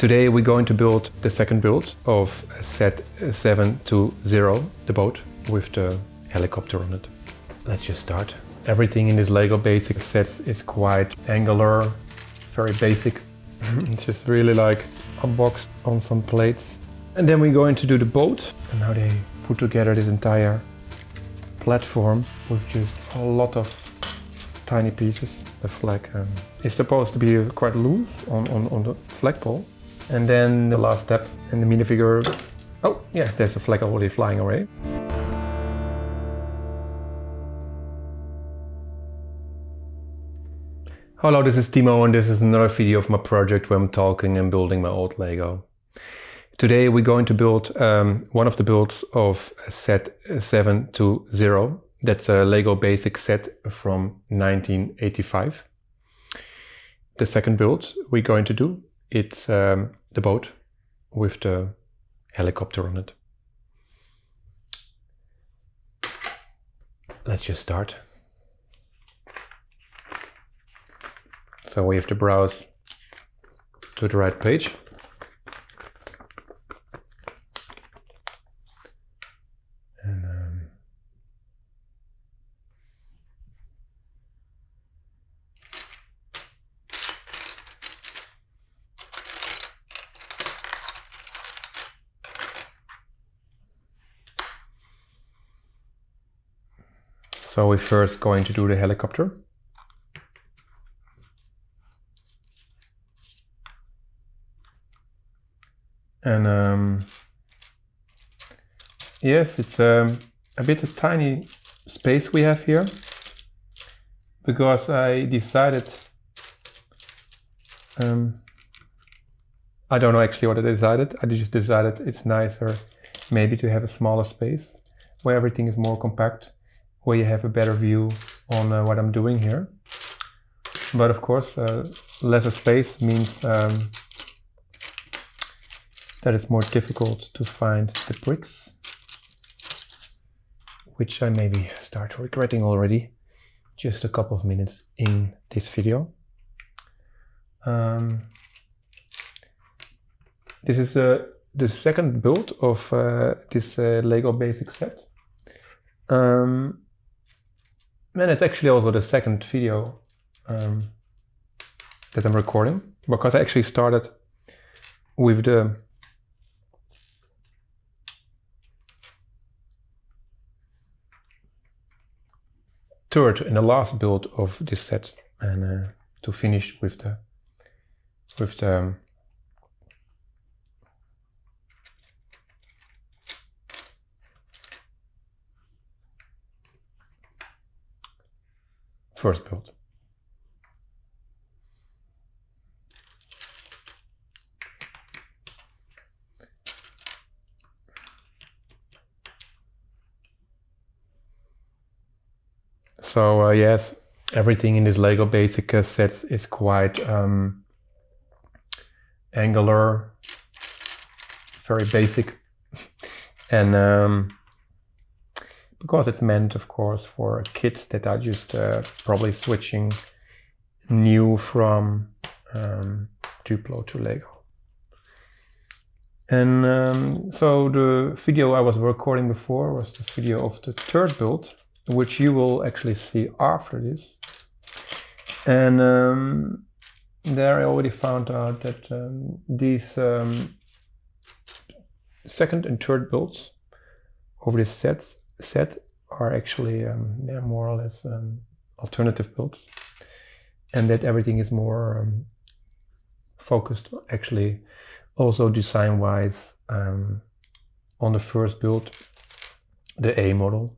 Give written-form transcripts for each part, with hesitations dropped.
Today we're going to build the second build of set 720, the boat with the helicopter on it. Let's just start. Everything in this LEGO Basic sets is quite angular, very basic. It's just really like unboxed on some plates. And then we're going to do the boat and how they put together this entire platform with just a lot of tiny pieces. The flag is supposed to be quite loose on the flagpole. And then the last step in the minifigure. Oh yeah, there's a flag already flying away. Hello, this is Timo and this is another video of my project where I'm talking and building my old LEGO. Today we're going to build one of the builds of set 720. That's a LEGO Basic set from 1985. The second build we're going to do, it's the boat with the helicopter on it. Let's just start. So we have to browse to the right page. And so we're first going to do the helicopter. And yes, it's a bit of tiny space we have here, because I decided, I don't know actually what I decided. I just decided it's nicer maybe to have a smaller space where everything is more compact, where you have a better view on what I'm doing here. But of course, lesser space means that it's more difficult to find the bricks, which I maybe start regretting already, just a couple of minutes in this video. This is the second build of this LEGO Basic set. And it's actually also the second video that I'm recording, because I actually started with the third and the last build of this set, and to finish with the first build. So yes, everything in this LEGO Basic sets is quite angular, very basic, and because it's meant, of course, for kids that are just probably switching new from Duplo to LEGO. And so the video I was recording before was the video of the third build, which you will actually see after this. And there I already found out that these second and third builds of this set are actually more or less alternative builds, and that everything is more focused, actually also design-wise, on the first build, the A model.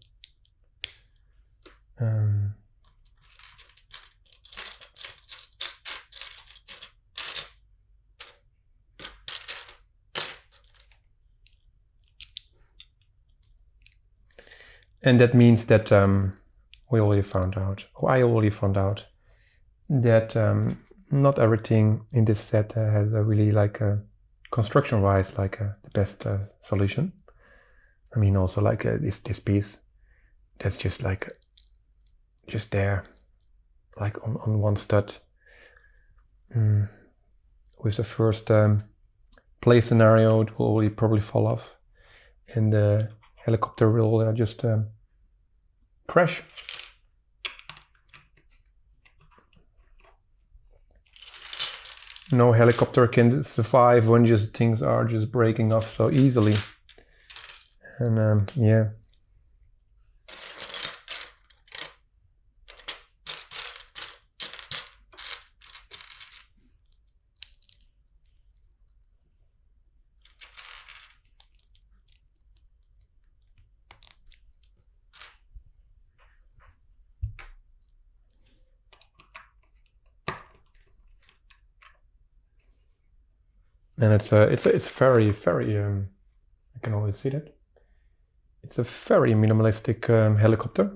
And that means that we already found out, or I already found out, that not everything in this set has a really like a construction-wise like the best solution. I mean, also like this piece that's just like just there, like on one stud, with the first play scenario, it will probably fall off, and the helicopter will just crash. No helicopter can survive when just things are just breaking off so easily. And yeah. And it's very, very, I can always see that. It's a very minimalistic helicopter.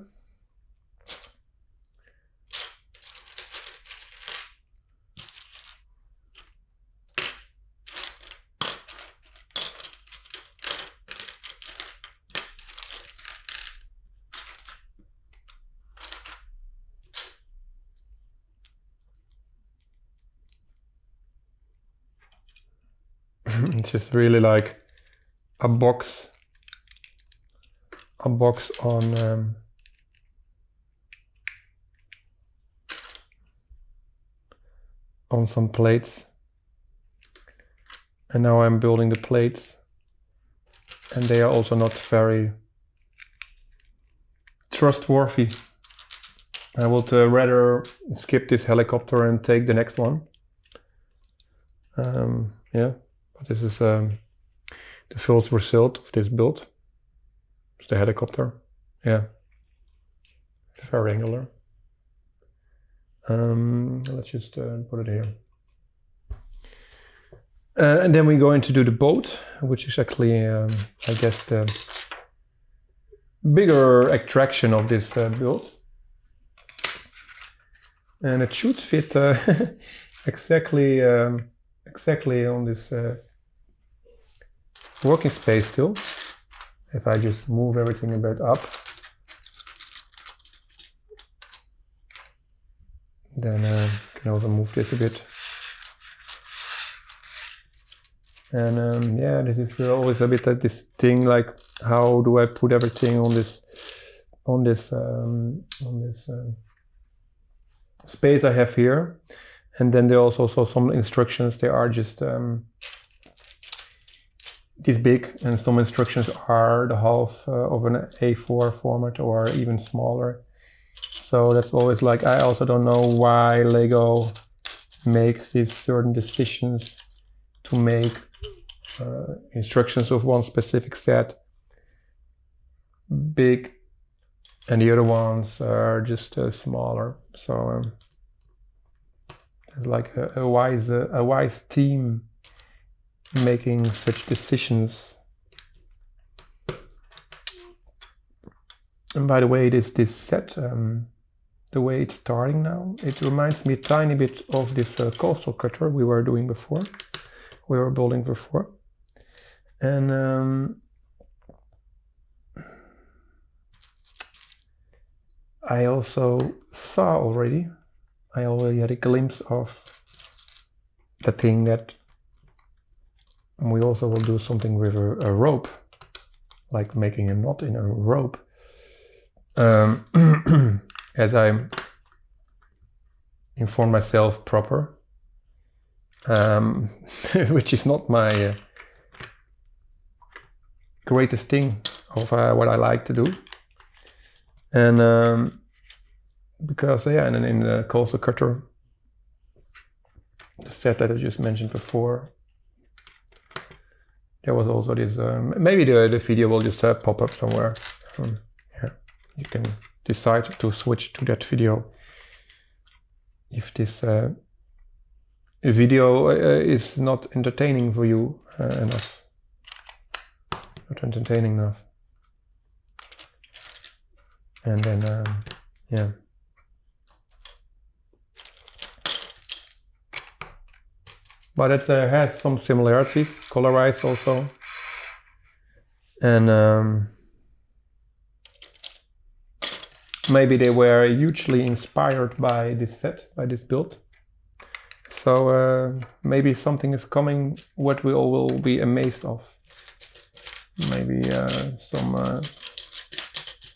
It's just really like a box on some plates, and now I'm building the plates, and they are also not very trustworthy. I would rather skip this helicopter and take the next one. Yeah. This is the first result of this build. It's the helicopter. Yeah, it's very angular. Let's just put it here. And then we're going to do the boat, which is actually, I guess, the bigger attraction of this build. And it should fit exactly on this working space still. If I just move everything a bit up, then I can also move this a bit. And yeah, this is always a bit like this thing, like how do I put everything on this space I have here. And then there are also some instructions. They are just this big, and some instructions are the half of an A4 format or even smaller. So that's always like, I also don't know why Lego makes these certain decisions to make instructions of one specific set big and the other ones are just smaller. So it's like a wise team making such decisions. And by the way, this set, the way it's starting now, it reminds me a tiny bit of this coastal cutter we were building before. And I already had a glimpse of the thing that we also will do something with a rope, like making a knot in a rope. As I inform myself proper, which is not my greatest thing of what I like to do. And because and in the coastal cutter, the set that I just mentioned before, there was also this, maybe the video will just pop up somewhere. Yeah, you can decide to switch to that video if this video is not entertaining for you enough. Not entertaining enough. And then, yeah. But it has some similarities, color-wise also. And maybe they were hugely inspired by this set, by this build. So maybe something is coming what we all will be amazed of. Maybe some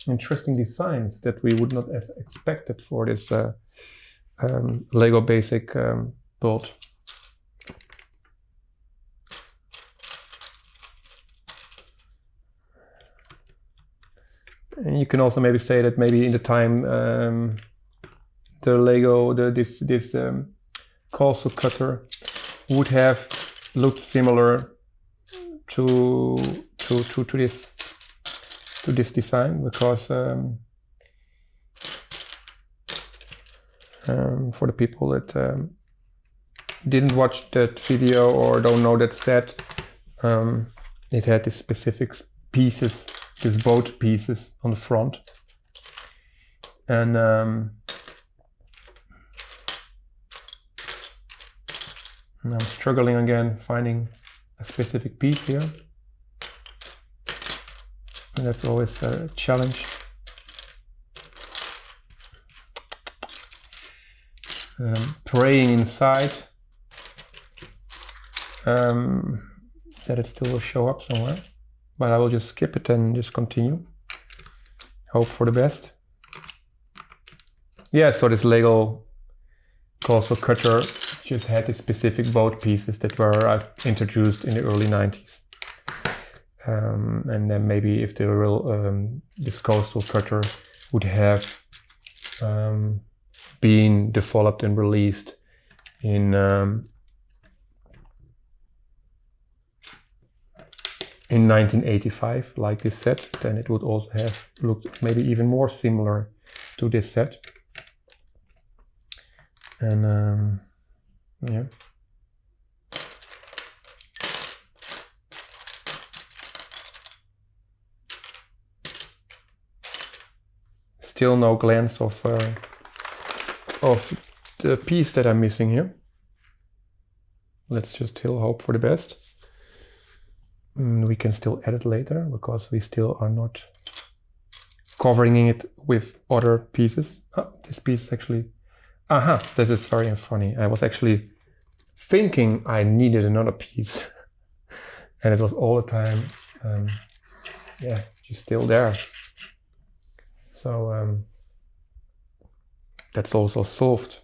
interesting designs that we would not have expected for this Lego Basic build. And you can also maybe say that maybe in the time the Lego, this Castle Cutter would have looked similar to this design, because for the people that didn't watch that video or don't know that set, it had these specific pieces, these boat pieces on the front, and I'm struggling again finding a specific piece here, and that's always a challenge. Praying inside that it still will show up somewhere, but I will just skip it and just continue. Hope for the best. Yeah, so this Lego Castle Cutter just had the specific boat pieces that were introduced in the early 90s. And then maybe if the real this Castle Cutter would have been developed and released in 1985, like this set, then it would also have looked maybe even more similar to this set. And yeah. Still no glance of the piece that I'm missing here. Let's just still hope for the best. We can still edit later, because we still are not covering it with other pieces. Oh, this piece is actually... Aha, this is very funny. I was actually thinking I needed another piece. And it was all the time, yeah, just still there. So that's also solved.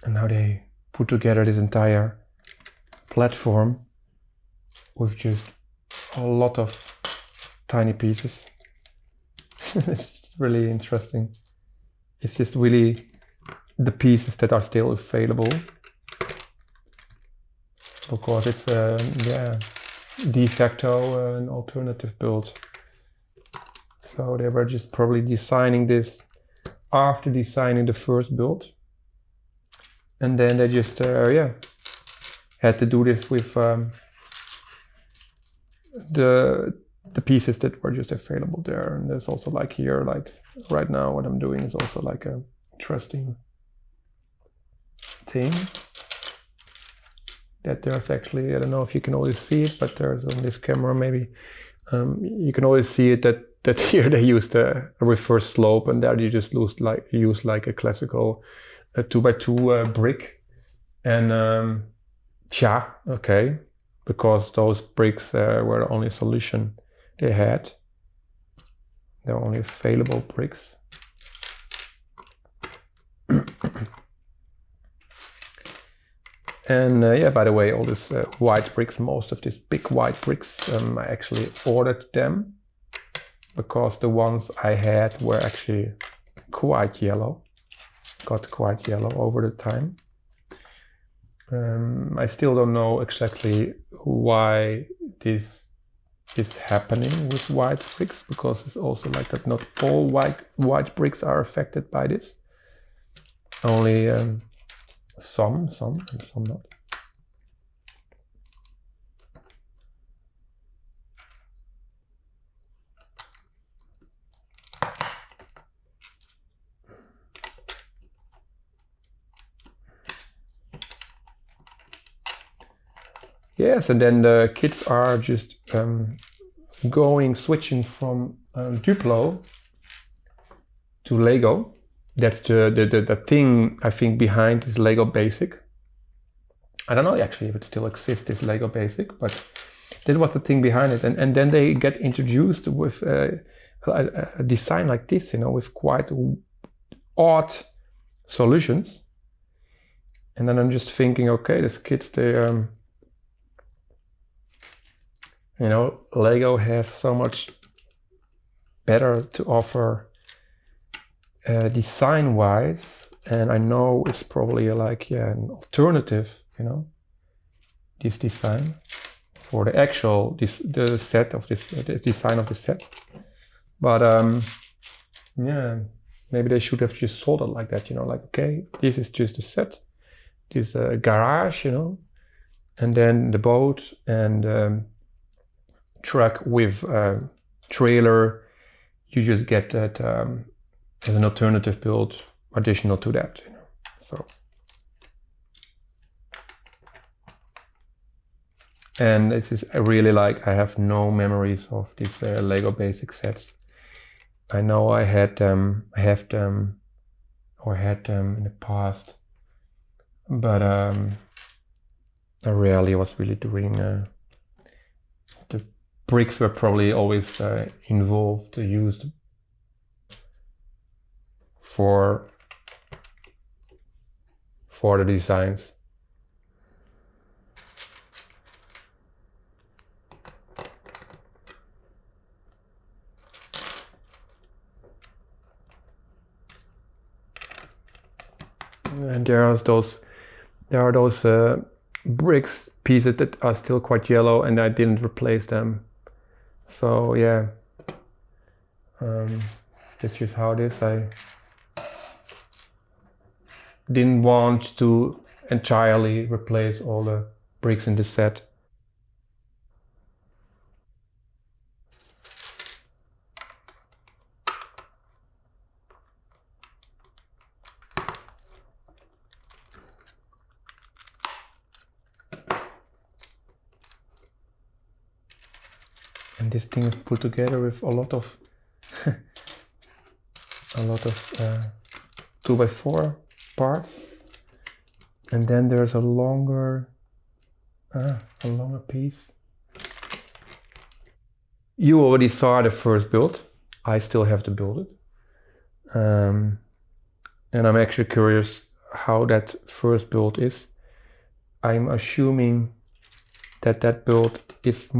And now they put together this entire platform with just a lot of tiny pieces. It's really interesting. It's just really the pieces that are still available, because it's yeah, de facto an alternative build. So they were just probably designing this after designing the first build. And then they just, yeah, had to do this with the pieces that were just available there. And there's also like here, like right now, what I'm doing is also like a interesting thing. That there's actually, I don't know if you can always see it, but there's on this camera maybe, you can always see it that here they used a reverse slope, and there you just use like a classical 2x2 brick, and okay, because those bricks were the only solution they had. They were only available bricks. And yeah, by the way, all these white bricks, most of these big white bricks, I actually ordered them, because the ones I had were actually quite yellow. Got quite yellow over the time. I still don't know exactly why this is happening with white bricks, because it's also like that not all white bricks are affected by this. Only some and some not. Yes, and then the kids are just switching from Duplo to Lego. That's the thing I think behind this Lego Basic. I don't know actually if it still exists, this Lego Basic, but that was the thing behind it. And then they get introduced with a design like this, you know, with quite odd solutions. And then I'm just thinking, okay, these kids, they, you know, Lego has so much better to offer design-wise, and I know it's probably like an alternative, you know, this design for the actual the set of this the design of the set. But yeah, maybe they should have just sold it like that, you know, like, okay, this is just a set, this garage, you know, and then the boat and truck with trailer. You just get that as an alternative build additional to that, you know. So, and this is really like, I have no memories of these Lego Basic sets. I know I had them, in the past, but I rarely was really doing. The bricks were probably always involved, used for the designs. And there are those bricks pieces that are still quite yellow, and I didn't replace them. So yeah, that's just how it is. I didn't want to entirely replace all the bricks in the set. And this thing is put together with a lot of 2x4 parts, and then there's a longer piece. You already saw the first build. I still have to build it, and I'm actually curious how that first build is. I'm assuming that build is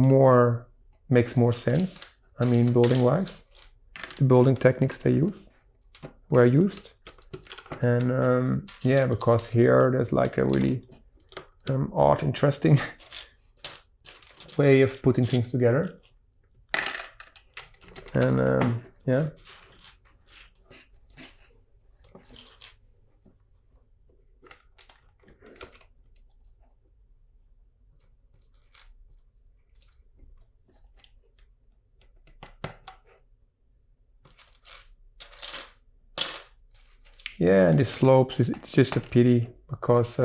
makes more sense. I mean, building wise, the building techniques they were used, and yeah, because here there's like a really odd, interesting way of putting things together, and yeah. Yeah, and the slopes, it's just a pity, because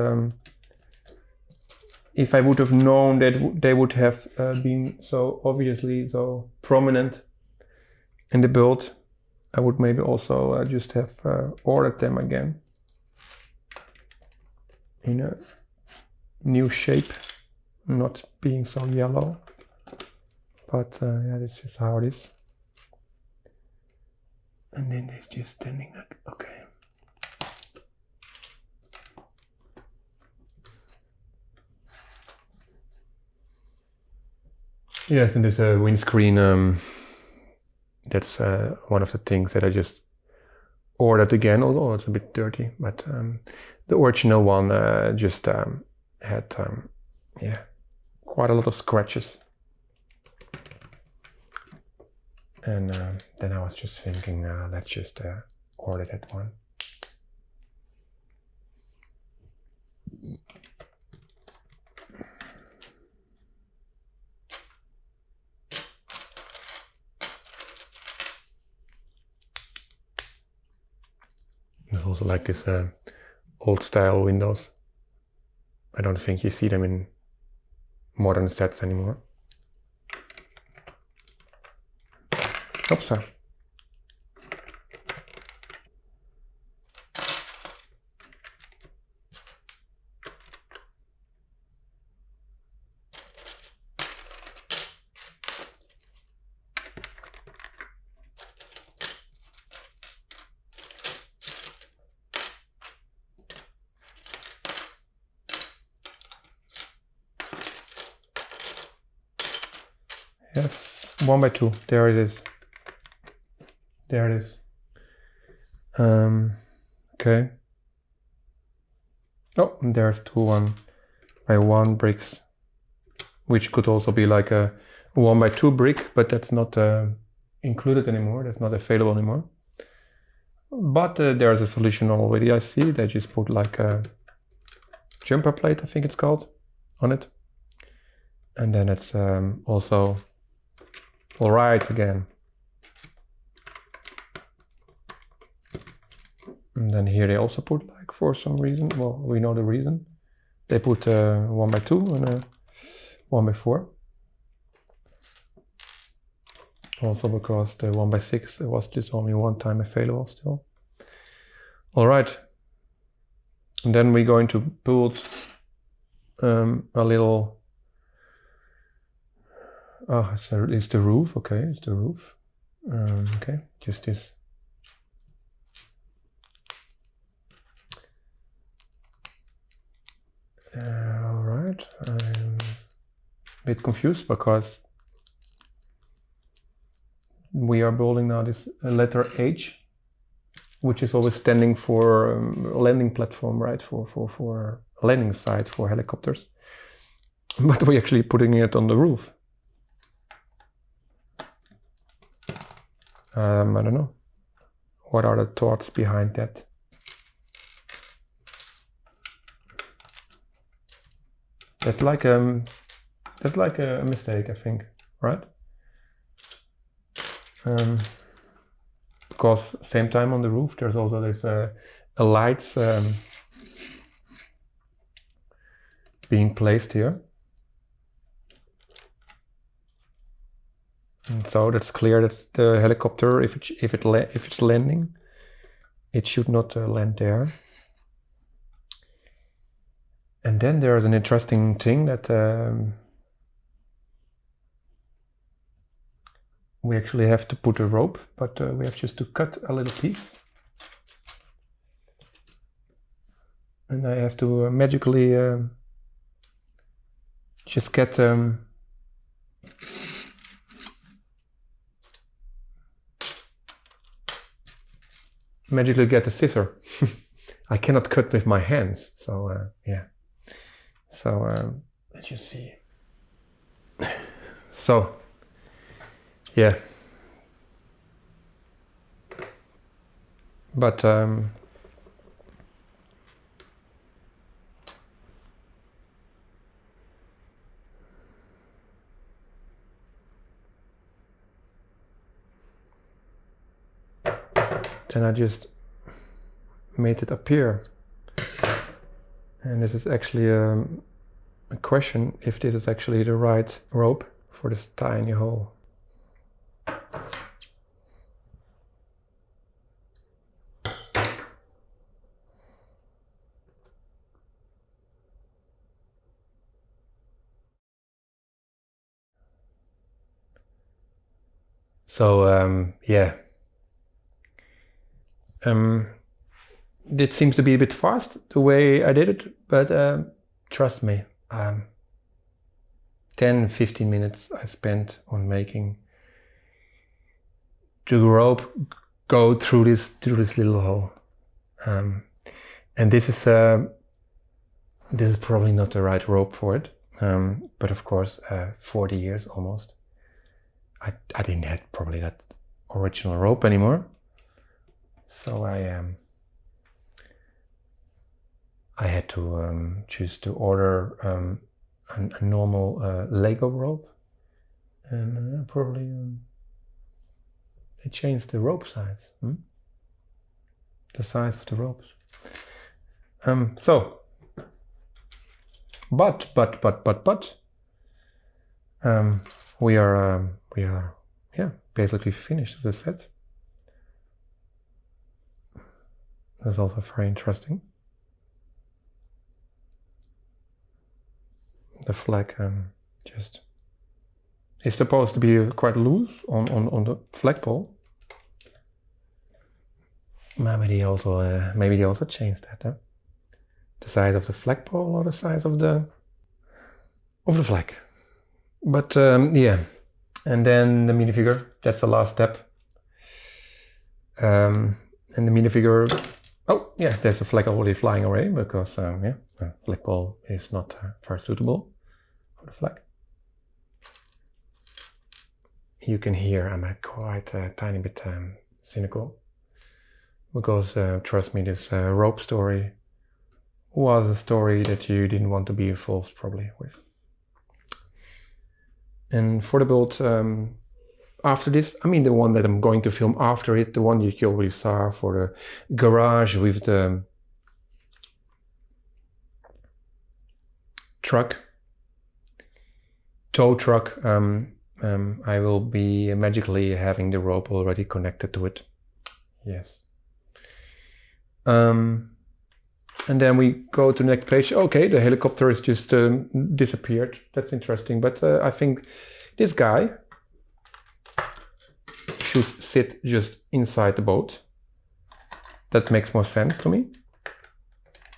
if I would have known that they would have been so obviously so prominent in the build, I would maybe also just have ordered them again in a new shape, not being so yellow. But yeah, this is how it is. And then it's just standing up, okay. Yes, and there's a windscreen. That's one of the things that I just ordered again, although it's a bit dirty. But the original one just had yeah, quite a lot of scratches. And then I was just thinking, let's just order that one. There's also like this old style windows. I don't think you see them in modern sets anymore. Oops. Yes, 1x2. There it is. There it is. Okay. Oh, there's 2 1x1 bricks, which could also be like a 1x2 brick, but that's not included anymore. That's not available anymore. But there's a solution already. I see they just put like a jumper plate, I think it's called, on it, and then it's also all right again. And then here they also put, like, for some reason, well, we know the reason, they put a 1x2 and a 1x4. Also because the 1x6 was just only one time available still. All right. And then we're going to build a little, oh, it's the roof. Okay, it's the roof. Okay, just this. All right, I'm a bit confused because we are building now this letter H, which is always standing for landing platform, right? For landing site for helicopters. But we're actually putting it on the roof. I don't know. What are the thoughts behind that? That's like a mistake, I think, right? Because same time on the roof, there's also this lights being placed here, and so that's clear that the helicopter, if it's landing, it should not land there. And then there's an interesting thing that we actually have to put a rope, but we have just to cut a little piece. And I have to magically just get magically get a scissor. I cannot cut with my hands, so yeah. So let's just see. So yeah, but then I just made it appear. And this is actually a question if this is actually the right rope for this tiny hole. So yeah. It seems to be a bit fast the way I did it, but trust me, 10-15 minutes I spent on making the rope go through this little hole, and this is probably not the right rope for it, but of course 40 years almost I didn't have probably that original rope anymore, so I had to choose to order a normal Lego rope, and probably they changed the rope size, the size of the ropes. So, but we are yeah, basically finished with the set. That's also very interesting. The flag just is supposed to be quite loose on the flagpole. Maybe they also changed that, huh? The size of the flagpole or the size of the flag. But yeah, and then the minifigure. That's the last step. And the minifigure. Oh yeah, there's a flag already flying away because yeah, the flagpole is not very suitable for the flag. You can hear I'm quite a tiny bit cynical because trust me, this rope story was a story that you didn't want to be involved probably with. And for the build after this, I mean the one that I'm going to film after it, the one you already saw for the garage with the tow truck, I will be magically having the rope already connected to it. Yes. And then we go to the next page. Okay, the helicopter is just disappeared. That's interesting. But I think this guy should sit just inside the boat. That makes more sense to me.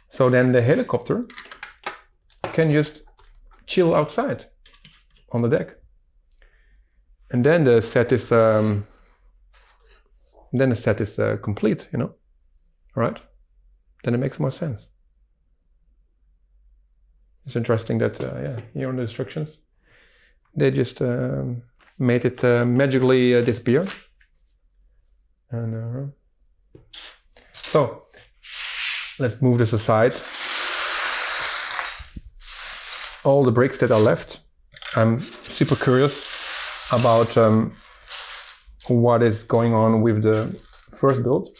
So then the helicopter can just chill outside on the deck. And then the set is complete, you know. All right. Then it makes more sense. It's interesting that, yeah, here on the instructions, they just made it magically disappear. And so let's move this aside. All the bricks that are left, I'm super curious about what is going on with the first build.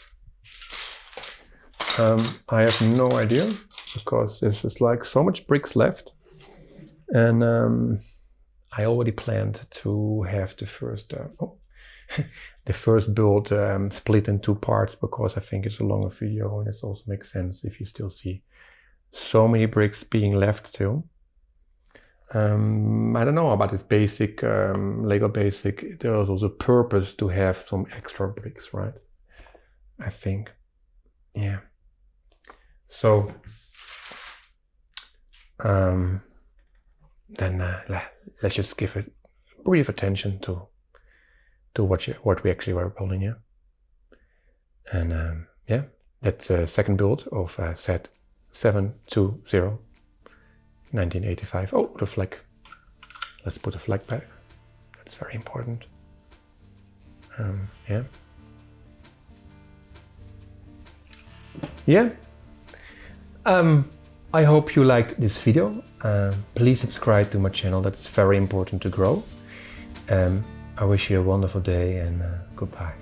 I have no idea because this is like so much bricks left, and I already planned to have the first the first build split in 2 parts because I think it's a longer video and it also makes sense if you still see so many bricks being left still. I don't know about this basic Lego Basic. There is also a purpose to have some extra bricks, right? I think, yeah. So then let's just give it brief attention to what we actually were building here. And yeah, that's a second build of set 720, 1985. Oh, the flag. Let's put the flag back. That's very important. Yeah. Yeah. I hope you liked this video. Please subscribe to my channel. That's very important to grow. I wish you a wonderful day and goodbye.